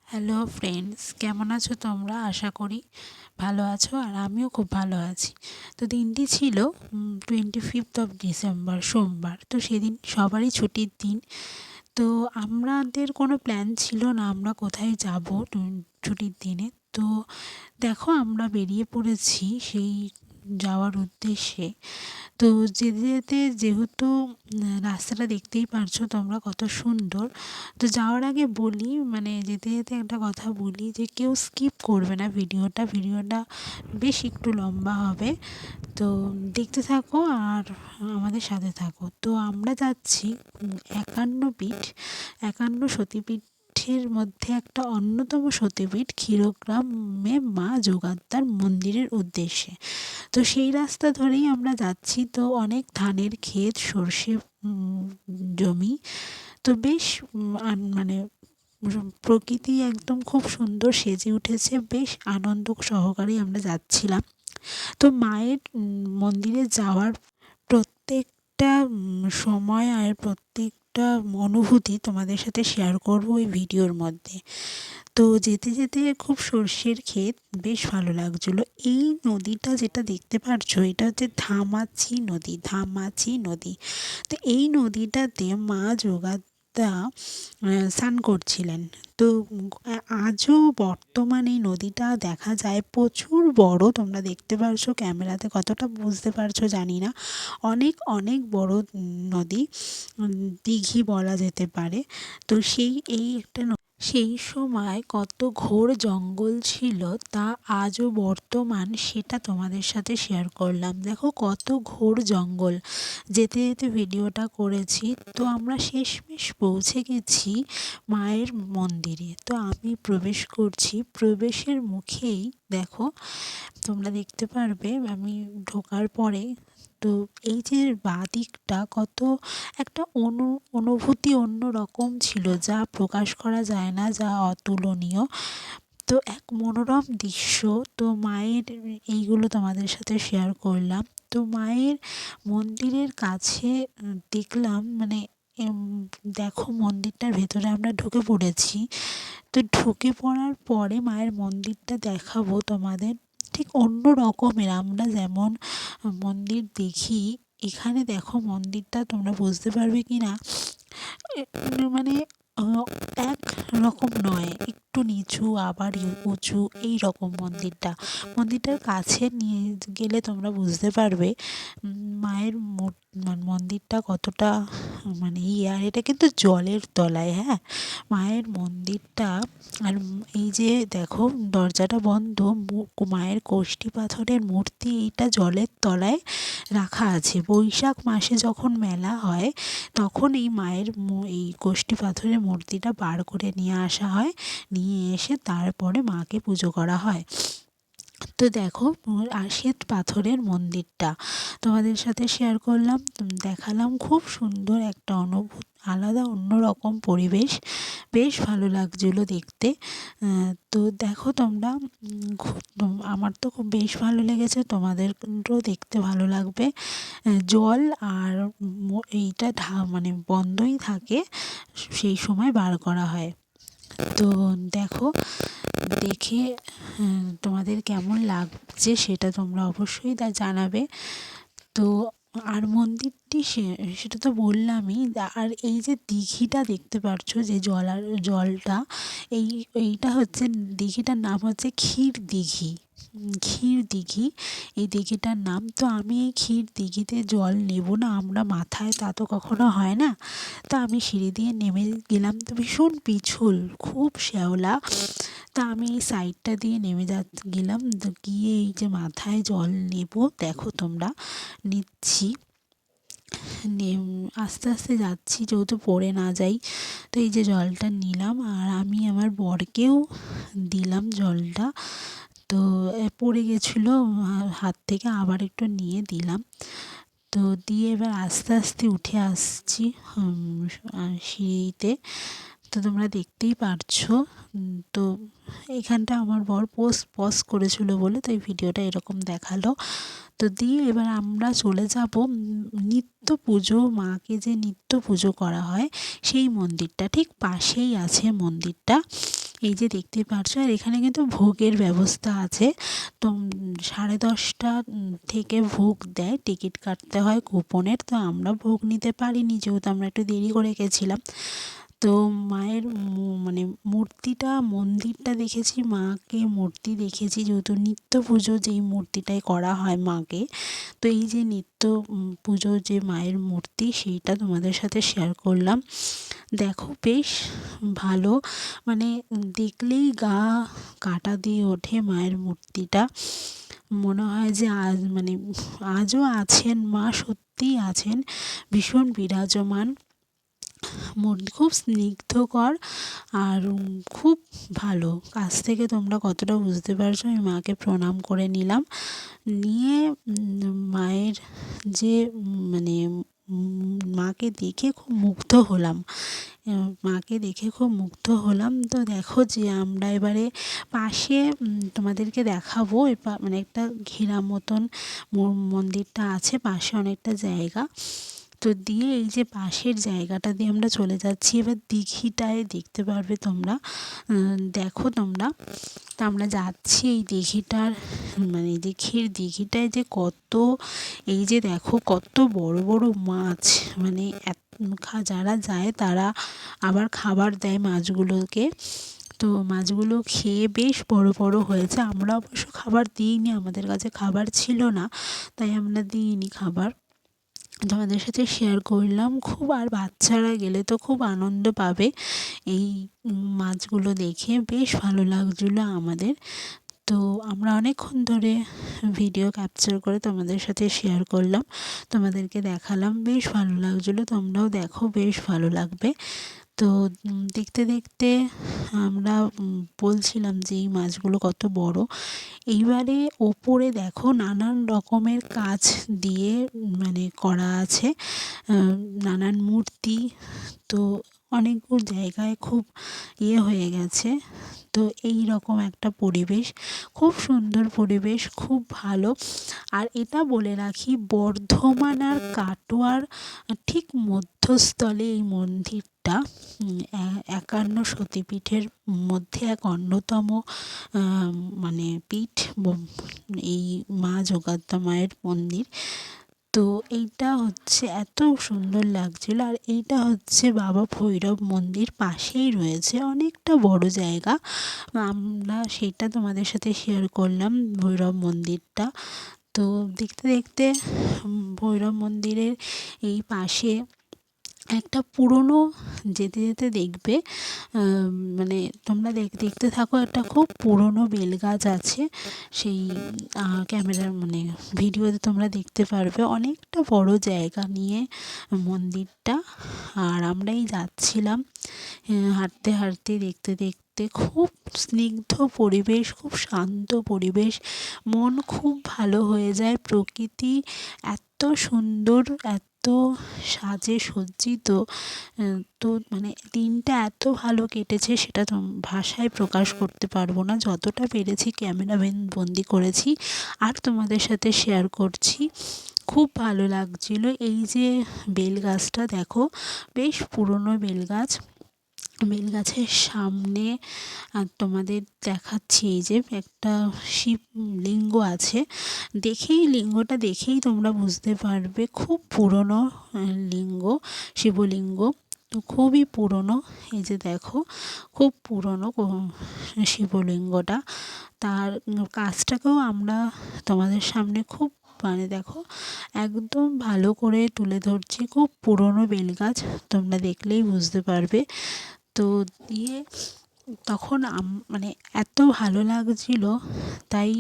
Hello friends, কেমন আছো তোমরা? আশা করি ভালো আছো, আর আমিও খুব ভালো আছি। তো দিনটি ছিল 25 সোমবার। তো সেদিন সবারই ছুটির দিন। তো আমাদের কোনো প্ল্যান ছিল না আমরা কোথায় যাব ছুটির দিনে। তো দেখো, আমরা বেরিয়ে পড়েছি সেই যাওয়ার উদ্দেশ্যে। তো যেতে যেতে যেহেতু রাস্তাটা দেখতেই পারছো তোমরা কত সুন্দর। তো যাওয়ার আগে বলি, মানে যেতে যেতে একটা কথা বলি যে কেউ স্কিপ করবে না ভিডিওটা বেশ একটু লম্বা হবে। তো দেখতে থাকো আর আমাদের সাথে থাকো। তো আমরা যাচ্ছি 51 পীঠ, 51 সতীপীঠের মধ্যে একটা অন্যতম সতীপীঠ ক্ষীরগ্রামে মা যোগাত্মার মন্দিরের উদ্দেশ্যে। তো সেই রাস্তা ধরেই আমরা যাচ্ছি। তো অনেক ধানের ক্ষেত, সর্ষে জমি। তো বেশ মানে প্রকৃতি একদম খুব সুন্দর সেজে উঠেছে, বেশ আনন্দ সহকারেই আমরা যাচ্ছিলাম। তো মায়ের মন্দিরে যাওয়ার প্রত্যেকটা সময় আর প্রত্যেকটা অনুভূতি তোমাদের সাথে শেয়ার করবো ওই ভিডিওর মধ্যে। তো যেতে যেতে খুব সর্ষের ক্ষেত, বেশ ভালো লাগছিলো। এই নদীটা যেটা দেখতে পারছো, এটা হচ্ছে ধামাছি নদী। তো এই নদীটাতে মা যোগাত্মা স্নান করছিলেন। তো আজও বর্তমানে এই নদীটা দেখা যায়, প্রচুর বড়। তোমরা দেখতে পারছো ক্যামেরাতে, কতটা বুঝতে পারছো জানি না। অনেক অনেক বড় নদী, দিঘি বলা যেতে পারে। তো সেই সময় কত ঘোর জঙ্গল ছিল, তা আজও বর্তমান, সেটা তোমাদের সাথে শেয়ার করলাম। দেখো কত ঘোর জঙ্গল, যেতে যেতে ভিডিওটা করেছি। তো আমরা শেষমেশ পৌঁছে গেছি মায়ের মন্দিরে। তো আমি প্রবেশ করছি, প্রবেশের মুখেই দেখো তোমরা দেখতে পারবে আমি ঢোকার পরে। তো এই যে বাঁ দিকটা, কত একটা অনুভূতি অন্য রকম ছিল, যা প্রকাশ করা যায় না, যা অতুলনীয়। তো এক মনোরম দৃশ্য। তো মায়ের এইগুলো তোমাদের সাথে শেয়ার করলাম। তো মায়ের মন্দিরের কাছে দেখলাম, মানে দেখো মন্দিরটার ভেতরে আমরা ঢুকে পড়েছি। তো ঢুকে পড়ার পরে মায়ের মন্দিরটা দেখাবো তোমাদের, ঠিক অন্য রকমের। আমরা যেমন মন্দির দেখি, এখানে দেখো মন্দিরটা তোমরা বুঝতে পারবে কি না, মানে এক রকম নয়, একটু নিচু আবার উঁচু, এই রকম মন্দিরটার কাছে নিয়ে গেলে তোমরা বুঝতে পারবে মায়ের মন্দিরটা কতটা মানে আর এটা কিন্তু জলের তলায়, হ্যাঁ, মায়ের মন্দিরটা। আর এই যে দেখো দরজাটা বন্ধ, মায়ের কষ্টি পাথরের মূর্তি, এইটা জলের তলায় রাখা আছে। বৈশাখ মাসে যখন মেলা হয়, তখন এই মায়ের এই কষ্টি পাথরের মূর্তিটা বার করে নিয়ে আসা হয়, নিয়ে এসে তারপরে মাকে পুজো করা হয়। তো দেখো শ্বেত পাথরের মন্দিরটা তোমাদের সাথে শেয়ার করলাম, দেখালাম। খুব সুন্দর একটা অনুভূতি, আলাদা অন্যরকম পরিবেশ, বেশ ভালো লাগছিলো দেখতে। তো দেখো তোমরা, আমার তো খুব বেশ ভালো লেগেছে, তোমাদেরও দেখতে ভালো লাগবে। জল আর এইটা মানে বন্ধই থাকে, সেই সময় বার করা হয়। তো দেখো, দেখে তোমাদের কেমন লাগছে সেটা তোমরা অবশ্যই জানাবে। তো আর মন্দিরটি সেটা তো বললামই। আর এই যে দিঘিটা দেখতে পাচ্ছ, যে জলটা, এইটা হচ্ছে দিঘিটার নাম হচ্ছে ক্ষীর দিঘি, এই দিঘিটার নাম। তো আমি এই ক্ষীর দিঘিতে জল নেব না, আমরা মাথায় তা তো কখনো হয় না। তা আমি সিঁড়ি দিয়ে নেমে গেলাম। তো ভীষণ পিছল, খুব শ্যাওলা। তা আমি এই সাইডটা দিয়ে নেমে গেলাম। তো গিয়ে এই যে মাথায় জল নেব, দেখো তোমরা নিচ্ছি, আস্তে আস্তে যাচ্ছি যেহেতু পড়ে না যাই। তো এই যে জলটা নিলাম, আর আমি আমার বরকেও দিলাম জলটা। তো পড়ে গেছিলো হাত থেকে, আবার একটু নিয়ে দিলাম। তো দিয়ে এবার আস্তে আস্তে উঠে আসছি সিঁড়িতে। তো তোমরা দেখতেই পারছো। তো এইখানটা আমার বর পজ করেছিল বলে তো এই ভিডিওটা এরকম দেখালো। তো দিয়ে এবার আমরা চলে যাব নিত্য পুজো, মাকে যে নিত্য পুজো করা হয় সেই মন্দিরটা, ঠিক পাশেই আছে মন্দিরটা। এই যে দেখতে পাচ্ছ, আর এখানে কিন্তু ভোগের ব্যবস্থা আছে। তো 10:30 থেকে ভোগ দেয়, টিকিট কাটতে হয় কুপনের। তো আমরা ভোগ নিতে পারিনি, যেহেতু আমরা একটু দেরি করে গেছিলাম। তো মায়ের মানে মূর্তিটা, মন্দিরটা দেখেছি, মাকে মূর্তি দেখেছি, যেহেতু নিত্য পুজো যেই মূর্তিটায় করা হয় মাকে। তো এই যে নিত্য পুজো যে মায়ের মূর্তি, সেইটা তোমাদের সাথে শেয়ার করলাম। দেখো বেশ ভালো, মানে দেখলেই গা কাটা দিয়ে ওঠে মায়ের মূর্তিটা। মনে হয় যে আজ মানে আজও আছেন মা, সত্যিই আছেন, ভীষণ বিরাজমান। মূর্তি খুব স্নিগ্ধকর আর খুব ভালো। কাছ থেকে তোমরা কতটা বুঝতে পারছো, আমি মাকে প্রণাম করে নিলাম। নিয়ে মায়ের যে মানে মাকে দেখে খুব মুগ্ধ হলাম, মাকে দেখে খুব মুগ্ধ হলাম। তো দেখো যে আমরা এবারে পাশে তোমাদেরকে দেখাবো, মানে একটা ঘেরা মতন মন্দিরটা আছে, পাশে অনেকটা জায়গা। তো দিয়ে এই যে পাশের জায়গাটা দিয়ে আমরা চলে যাচ্ছি এবার দিঘিটায়, দেখতে পারবে তোমরা, দেখো তোমরা। তো আমরা যাচ্ছি এই দিঘিটার, মানে দিঘিটায় যে কত, এই যে দেখো কত বড় বড় মাছ, মানে যারা যায় তারা আবার খাবার দেয় মাছগুলোকে। তো মাছগুলো খেয়ে বেশ বড় বড় হয়েছে। আমরা অবশ্য খাবার দিইনি, আমাদের কাছে খাবার ছিল না, তাই আমরা দিইনি খাবার। তোমাদের সাথে শেয়ার করলাম খুব। আর বাচ্চারা গেলে তো খুব আনন্দ পাবে এই মাছগুলো দেখে, বেশ ভালো লাগছিলো আমাদের। তো আমরা অনেকক্ষণ ধরে ভিডিও ক্যাপচার করে তোমাদের সাথে শেয়ার করলাম, তোমাদেরকে দেখালাম, বেশ ভালো লাগছিলো। তোমরাও দেখো, বেশ ভালো লাগবে। তো দেখতে দেখতে আমরা বলছিলাম যে এই মাছগুলো কত বড়। এইবারে ওপরে দেখো নানান রকমের কাজ দিয়ে মানে করা আছে, নানান মূর্তি। তো অনেকগুলো জায়গায় খুব হয়ে গেছে। তো এই রকম একটা পরিবেশ, খুব সুন্দর পরিবেশ, খুব ভালো। আর এটা বলে রাখি, বর্ধমান আর কাটোয়ার ঠিক মধ্যস্থলে এই মন্দিরটা, 51 সতীপীঠের মধ্যে এক অন্যতম মানে পীঠ, এই মা যোগাদ্দা মায়ের মন্দির। তো এইটা হচ্ছে এত সুন্দর লাগছিল। আর এইটা হচ্ছে বাবা ভৈরব মন্দির, পাশেই রয়েছে, অনেকটা বড় জায়গা। আমরা সেটা তোমাদের সাথে শেয়ার করলাম, ভৈরব মন্দিরটা। তো দেখতে দেখতে ভৈরব মন্দিরের এই পাশে একটা পুরনো, যেতে যেতে দেখবে, মানে তোমরা দেখতে থাকো, একটা খুব পুরনো বেলগাছ আছে। সেই ক্যামেরার মানে ভিডিওতে তোমরা দেখতে পারবে, অনেকটা বড় জায়গা নিয়ে মন্দিরটা। আর আমরাই যাচ্ছিলাম হাঁটতে হাঁটতে, দেখতে দেখতে, খুব স্নিগ্ধ পরিবেশ, খুব শান্ত পরিবেশ, মন খুব ভালো হয়ে যায়। প্রকৃতি এত সুন্দর, এত সাজে সজ্জিত। তো মানে দিনটা এত ভালো কেটেছে, সেটা তো ভাষায় প্রকাশ করতে পারবো না। যতটা পেরেছি ক্যামেরা বন্দি করেছি আর তোমাদের সাথে শেয়ার করছি। খুব ভালো লাগছিল। এই যে বেলগাছটা দেখো, বেশ পুরনো বেলগাছ। বেলগাছের সামনে আর তোমাদের দেখাচ্ছি, এই যে একটা শিবলিঙ্গ আছে। লিঙ্গটা দেখেই তোমরা বুঝতে পারবে, খুব পুরনো লিঙ্গ, শিবলিঙ্গ। তো খুবই পুরনো, এই যে দেখো খুব পুরনো শিবলিঙ্গটা। তার কাজটাকেও আমরা তোমাদের সামনে খুব মানে দেখো একদম ভালো করে তুলে ধরছি। খুব পুরনো বেলগাছ, তোমরা দেখলেই বুঝতে পারবে। তো দিয়ে তখন মানে এত ভালো লাগছিল, তাই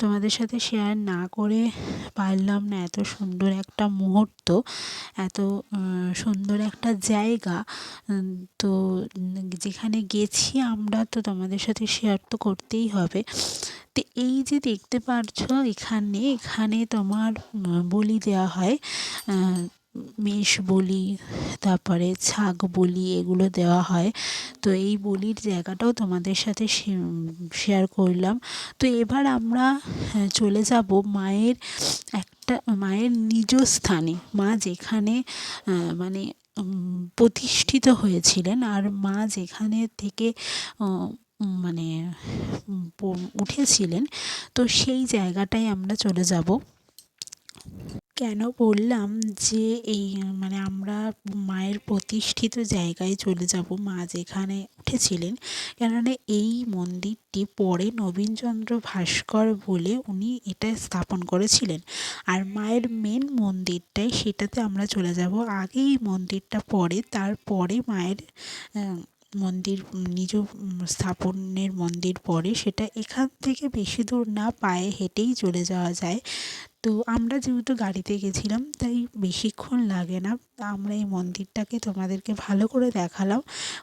তোমাদের সাথে শেয়ার না করে পারলাম না। এত সুন্দর একটা মুহূর্ত, এত সুন্দর একটা জায়গা, তো যেখানে গেছি আমরা, তো তোমাদের সাথে শেয়ার তো করতেই হবে। তো এই যে দেখতে পাচ্ছ, এখানে তোমার বলি দেওয়া হয়, মেষ বলি, তারপরে ছাগ বলি, এগুলো দেওয়া হয়। তো এই বলির জায়গাটাও তোমাদের সাথে শেয়ার করলাম। তো এবার আমরা চলে যাব মায়ের নিজ স্থানে, মা যেখানে মানে প্রতিষ্ঠিত হয়েছিলেন, আর মা যেখানে থেকে মানে উঠেছিলেন। তো সেই জায়গাটায় আমরা চলে যাব। কেন বললাম যে এই মানে আমরা মায়ের প্রতিষ্ঠিত জায়গায় চলে যাব, মা যেখানে উঠেছিলেন, কেননা এই মন্দিরটি পরে নবীনচন্দ্র ভাস্কর বলে উনি এটা স্থাপন করেছিলেন। আর মায়ের মেন মন্দিরটাই সেটাতে আমরা চলে যাব। আগে এই মন্দিরটা পড়ে, তারপরে মায়ের মন্দির নিজ স্থাপনের মন্দির পড়ে। সেটা এখান থেকে বেশি দূর না, পায়ে হেঁটেই চলে যাওয়া যায়। তো আমরা যেহেতু গাড়িতে গেছিলাম তাই বেশিক্ষণ লাগে না। আমরা এই মন্দিরটাকে তোমাদেরকে ভালো করে দেখালাম।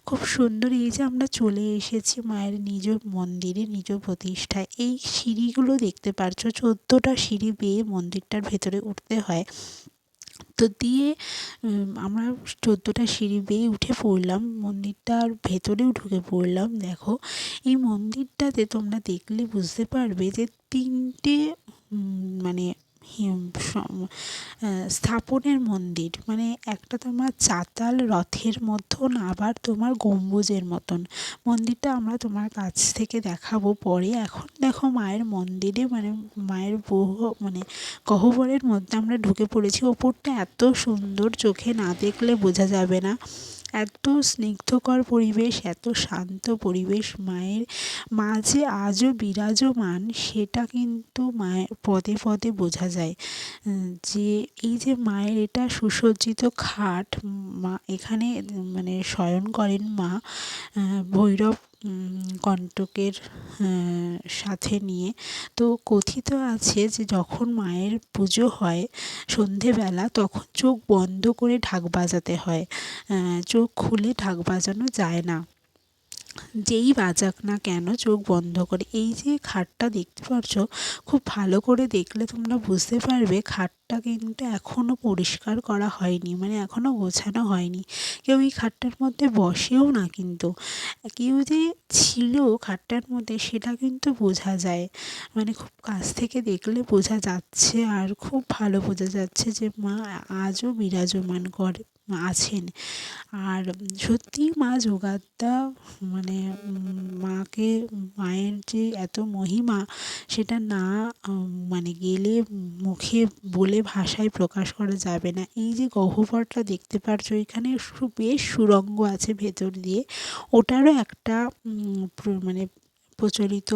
খুব সুন্দর। এই যে আমরা চলে এসেছি মায়ের নিজ মন্দিরে, নিজ প্রতিষ্ঠায়। এই সিঁড়িগুলো দেখতে পারছো, 14টা সিঁড়ি বেয়ে মন্দিরটার ভেতরে উঠতে হয়। তো দিয়ে আমরা 14টা সিঁড়ি বেয়ে উঠে পড়লাম, মন্দিরটার ভেতরেও ঢুকে পড়লাম। দেখো এই মন্দিরটাতে তোমরা দেখলে বুঝতে পারবে যে 3টে মানে স্থাপনের মন্দির। মানে একটা তোমার চাতাল রথের মতন, আবার তোমার গম্বুজের মতন। মন্দিরটা আমরা তোমার কাছ থেকে দেখাবো পরে। এখন দেখো মায়ের মন্দিরে মানে মায়ের মানে গহ্বরের মধ্যে আমরা ঢুকে পড়েছি। ওপরটা এত সুন্দর, চোখে না দেখলে বোঝা যাবে না। এত স্নিগ্ধকর পরিবেশ, এত শান্ত পরিবেশ। মা যে আজও বিরাজমান সেটা কিন্তু মায়ের পদে পদে বোঝা যায়। যে এই যে মায়ের এটা সুসজ্জিত খাট, মা এখানে মানে শয়ন করেন মা ভৈরব কণ্টকের সাথে নিয়ে। তো কথিত আছে যে যখন মায়ের পুজো হয় সন্ধেবেলা, তখন চোখ বন্ধ করে ঢাক বাজাতে হয়, চোখ খুলে ঢাক বাজানো যায় না। যেই বাজাক না কেন চোখ বন্ধ করে। এই যে খাটটা দেখতে পাচ্ছ, খুব ভালো করে দেখলে তোমরা বুঝতে পারবে খাটটা কিন্তু এখনও পরিষ্কার করা হয়নি, মানে এখনও গোছানো হয়নি। কেউ এই খাটটার মধ্যে বসেও না, কিন্তু কেউ যে ছিল খাটটার মধ্যে সেটা কিন্তু বোঝা যায়। মানে খুব কাছ থেকে দেখলে বোঝা যাচ্ছে, আর খুব ভালো বোঝা যাচ্ছে যে মা আজও বিরাজমান আছেন। আর সত্যিই মা যোগাদ্দা, মানে মায়ের যে এত মহিমা সেটা না মানে গেলে মুখে বলে ভাষায় প্রকাশ করা যাবে না। এই যে গহ্বরটা দেখতে পারছো, এখানে বেশ সুড়ঙ্গ আছে ভেতর দিয়ে। ওটারও একটা মানে প্রচলিত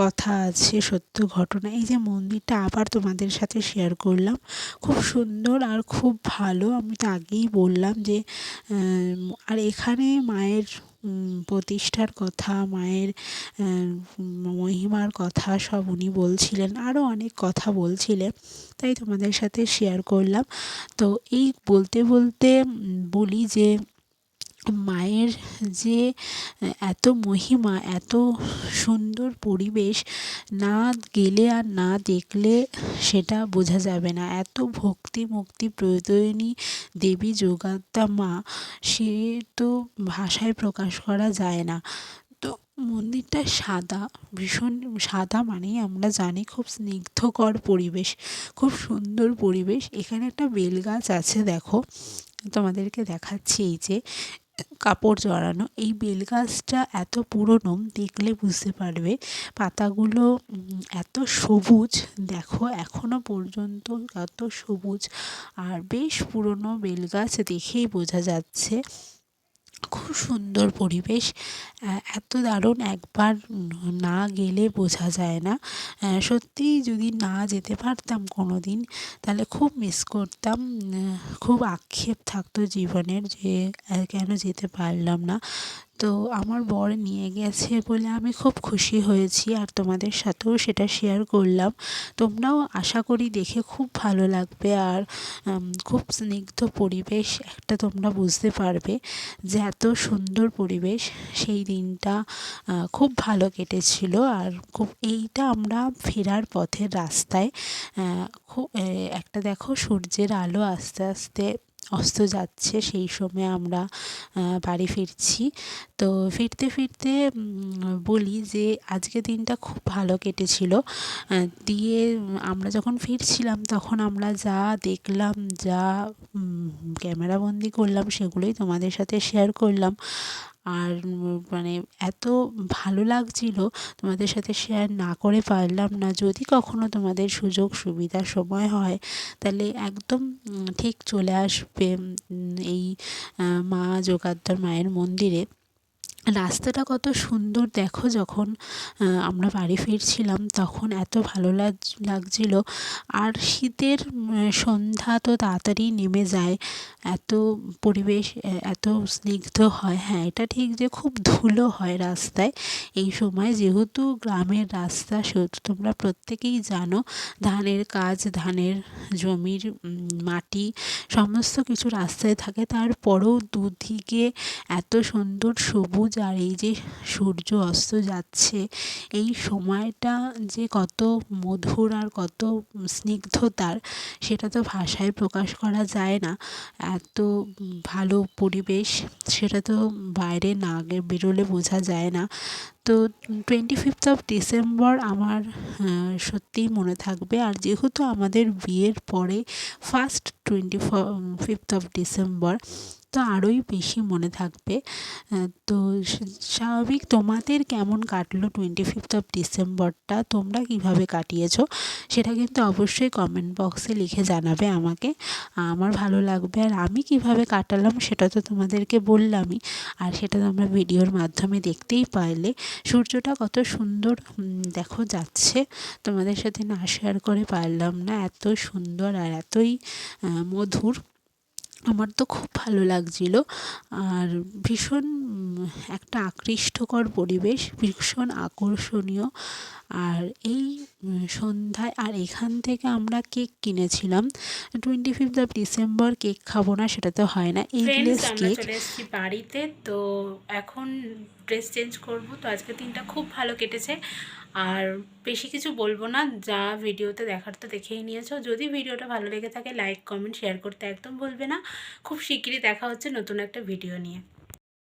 কথা আছে, সত্য ঘটনা। এই যে মন্দিরটা আবার তোমাদের সাথে শেয়ার করলাম, খুব সুন্দর আর খুব ভালো। আমি তো আগেই বললাম যে আর এখানে মায়ের প্রতিষ্ঠার কথা, মায়ের মহিমার কথা সব উনি বলছিলেন, আরও অনেক কথা বলছিলেন, তাই তোমাদের সাথে শেয়ার করলাম। তো এই বলতে বলতে বলি যে মায়ের যে এত মহিমা, এত সুন্দর পরিবেশ, না গেলে আর না দেখলে সেটা বোঝা যাবে না। এত ভক্তি মুক্তি প্রয়োজনী দেবী যোগাদ্দা মা, সে তো ভাষায় প্রকাশ করা যায় না। তো মন্দিরটা সাদা, ভীষণ সাদা, মানেই আমরা জানি খুব স্নিগ্ধকর পরিবেশ, খুব সুন্দর পরিবেশ। এখানে একটা বেল গাছ আছে, দেখো তোমাদেরকে দেখাচ্ছি। এই যে কাপড় জড়ানো এই বেল গাছটা এত পুরনো, দেখলে বুঝতে পারবে। পাতাগুলো এত সবুজ, দেখো এখনো পর্যন্ত এত সবুজ। আর বেশ পুরনো বেল গাছ, দেখেই বোঝা যাচ্ছে। খুব সুন্দর পরিবেশ, এত দারুণ, একবার না গেলে বোঝা যায় না। সত্যিই যদি না যেতে পারতাম কোনো দিন, তাহলে খুব মিস করতাম। খুব আক্ষেপ থাকতো জীবনের যে কেন যেতে পারলাম না। তো আমার বর নিয়ে গেছে বলে আমি খুব খুশি হয়েছি, আর তোমাদের সাথেও সেটা শেয়ার করলাম। তোমরাও আশা করি দেখে খুব ভালো লাগবে, আর খুব স্নিগ্ধ পরিবেশ একটা তোমরা বুঝতে পারবে যে এত সুন্দর পরিবেশ। সেই দিনটা খুব ভালো কেটেছিল। আর খুব এইটা আমরা ফেরার পথের রাস্তায় খুব একটা দেখো সূর্যের আলো আস্তে আস্তে অস্ত যাচ্ছে, সেই সময় আমরা বাড়ি ফিরছি। তো ফিরতে ফিরতে বলি যে আজকে দিনটা খুব ভালো কেটেছিল। দিয়ে আমরা যখন ফিরছিলাম তখন আমরা যা দেখলাম, যা ক্যামেরাবন্দি করলাম, সেগুলোই তোমাদের সাথে শেয়ার করলাম। আর মানে এত ভালো লাগছিল, তোমাদের সাথে শেয়ার না করে পারলাম না। যদি কখনো তোমাদের সুযোগ সুবিধা সময় হয় তাহলে একদম ঠিক চলে আসবে এই মা যোগাদ্দার মায়ের মন্দিরে। রাস্তাটা কত সুন্দর দেখো, যখন আমরা বাড়ি ফিরছিলাম তখন এত ভালো লাগছিল। আর শীতের সন্ধ্যা তো তাড়াতাড়ি নেমে যায়, এত পরিবেশ এত স্নিগ্ধ হয়। হ্যাঁ, এটা ঠিক যে খুব ধুলো হয় রাস্তায় এই সময়, যেহেতু গ্রামের রাস্তা, সেহেতু তোমরা প্রত্যেকেই জানো ধানের কাজ, ধানের জমির মাটি সমস্ত কিছু রাস্তায় থাকে। তারপরেও দুদিকে এত সুন্দর সবুজ, আর এই যে সূর্য অস্ত যাচ্ছে এই সময়টা যে কত মধুর আর কত স্নিগ্ধতার, সেটা তো ভাষায় প্রকাশ করা যায় না। এত ভালো পরিবেশ, সেটা তো বাইরে না বেরোলে বোঝা যায় না। তো 25th অফ ডিসেম্বর আমার সত্যিই মনে থাকবে। আর যেহেতু আমাদের বিয়ের পরে ফার্স্ট 25th অফ ডিসেম্বর, তো আরোই বেশি মনে থাকবে। তো স্বাভাবিক। তোমাদের কেমন কাটলো 25th অফ ডিসেম্বরটা, তোমরা কিভাবে কাটিয়েছো সেটা কিন্তু অবশ্যই কমেন্ট বক্সে লিখে জানাবে আমাকে, আমার ভালো লাগবে। আর আমি কিভাবে কাটালাম সেটা তো তোমাদেরকে বললামই, আর সেটা তোমরা ভিডিওর মাধ্যমে দেখতেই পারলে। সূর্যটা কত সুন্দর দেখো যাচ্ছে, তোমাদের সাথে না শেয়ার করে পারলাম না, এত সুন্দর আর এতই মধুর। আমার তো খুব ভালো লাগছিল। আর ভীষণ একটা আকৃষ্টকর পরিবেশ, ভীষণ আকর্ষণীয়। আর এই সন্ধ্যায়, আর এখান থেকে আমরা কেক কিনেছিলাম। 25th অফ ডিসেম্বর কেক খাবো না সেটা তো হয় না, এগলেস আমরা কেক। চলে এসেছি বাড়িতে। তো এখন ড্রেস চেঞ্জ করব। তো আজকে দিনটা খুব ভালো কেটেছে। আর বেশি কিছু বলবো না, যা ভিডিওতে দেখার তো দেখেই নিয়েছো। যদি ভিডিওটা ভালো লেগে থাকে লাইক কমেন্ট শেয়ার করতে একদম ভুলবে না। খুব শিগগিরই দেখা হচ্ছে নতুন একটা ভিডিও নিয়ে।